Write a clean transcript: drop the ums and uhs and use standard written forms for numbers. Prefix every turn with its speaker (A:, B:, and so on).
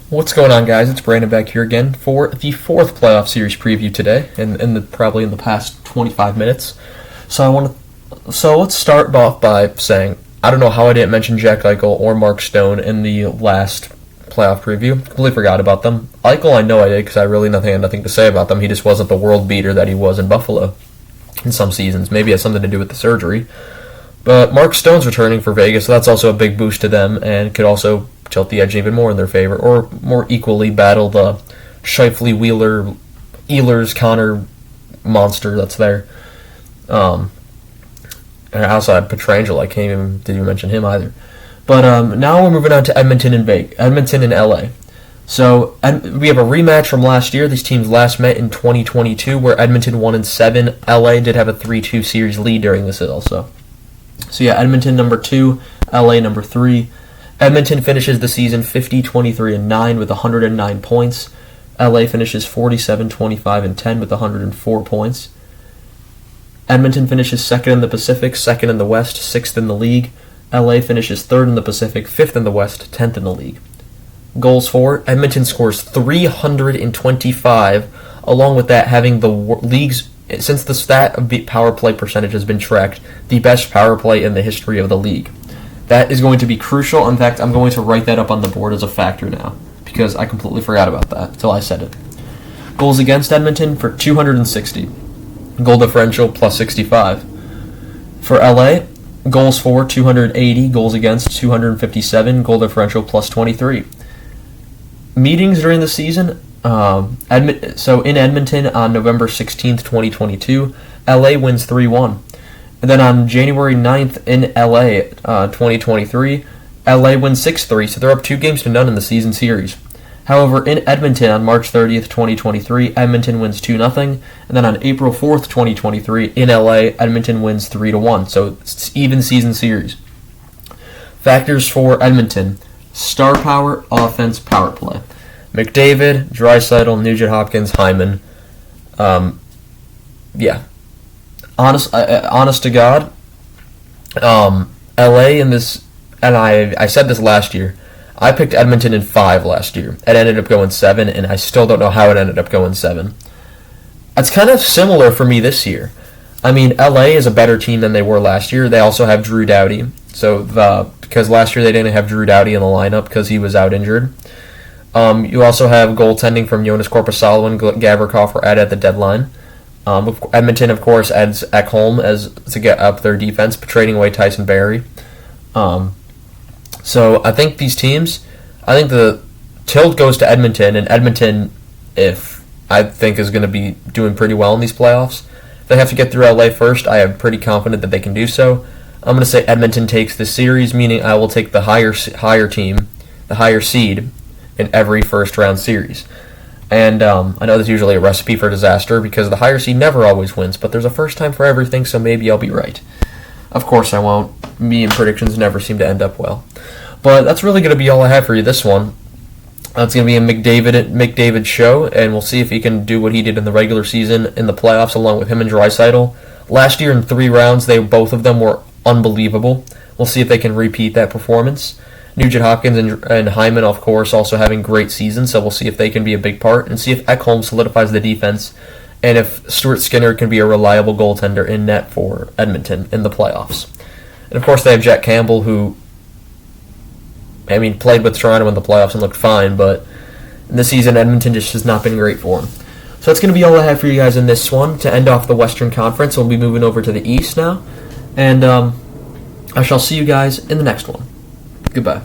A: What's going on, guys? It's Brandon back here again for the fourth playoff series preview today, and probably in the past 25 minutes. So let's start off by saying I don't know how I didn't mention Jack Eichel or Mark Stone in the last playoff preview. Completely forgot about them. Eichel, I know I did because I really had nothing to say about them. He just wasn't the world beater that he was in Buffalo in some seasons. Maybe it has something to do with the surgery. But Mark Stone's returning for Vegas, so that's also a big boost to them and could also tilt the edge even more in their favor, or more equally battle the Scheifele, Wheeler, Ehlers, Connor monster that's there. And I also had Pietrangelo. Didn't even mention him either. But now we're moving on to Edmonton and LA. So we have a rematch from last year. These teams last met in 2022, where Edmonton won in 7. LA did have a 3-2 series lead during this also. So yeah, Edmonton number 2, LA number 3. Edmonton finishes the season 50-23-9 with 109 points. LA finishes 47-25-10 with 104 points. Edmonton finishes second in the Pacific, second in the West, 6th in the league. LA finishes third in the Pacific, 5th in the West, 10th in the league. Goals for: Edmonton scores 325, along with that having the league's, since the stat of power play percentage has been tracked, the best power play in the history of the league. That is going to be crucial. In fact, I'm going to write that up on the board as a factor now, because I completely forgot about that until I said it. Goals against Edmonton for 260. Goal differential plus 65. For LA, goals for 280, goals against 257, goal differential plus 23. Meetings during the season. So in Edmonton on November 16th, 2022, LA wins 3-1. And then on January 9th in LA, 2023, LA wins 6-3, so they're up 2-0 in the season series. However, in Edmonton on March 30th, 2023, Edmonton wins 2-0, and then on April 4th, 2023, in LA, Edmonton wins 3-1, so it's even season series. Factors for Edmonton: star power, offense, power play. McDavid, Draisaitl, Nugent-Hopkins, Hyman. Yeah. Honest to God, LA in this, and I said this last year, I picked Edmonton in 5 last year. It ended up going 7, and I still don't know how it ended up going 7. It's kind of similar for me this year. I mean, LA is a better team than they were last year. They also have Drew Doughty, because last year they didn't have Drew Doughty in the lineup because he was out injured. You also have goaltending from Jonas Korpisalo and Gavrikov were added at the deadline. Edmonton, of course, adds Ekholm to get up their defense, trading away Tyson Barrie. So I think these teams, the tilt goes to Edmonton, and Edmonton, I think, is going to be doing pretty well in these playoffs. If they have to get through LA first, I am pretty confident that they can do so. I'm going to say Edmonton takes this series, meaning I will take the higher team, the higher seed, in every first-round series. And I know that's usually a recipe for disaster because the higher seed never always wins, but there's a first time for everything, so maybe I'll be right. Of course I won't. Me and predictions never seem to end up well. But that's really going to be all I have for you this one. It's going to be a McDavid show, and we'll see if he can do what he did in the regular season in the playoffs along with him and Draisaitl. Last year in 3 rounds, both of them were unbelievable. We'll see if they can repeat that performance. Nugent-Hopkins and Hyman, of course, also having great seasons, so we'll see if they can be a big part, and see if Ekholm solidifies the defense, and if Stuart Skinner can be a reliable goaltender in net for Edmonton in the playoffs. And of course, they have Jack Campbell, who, played with Toronto in the playoffs and looked fine, but in this season, Edmonton just has not been great for him. So that's going to be all I have for you guys in this one. To end off the Western Conference, we'll be moving over to the East now, and I shall see you guys in the next one. Goodbye.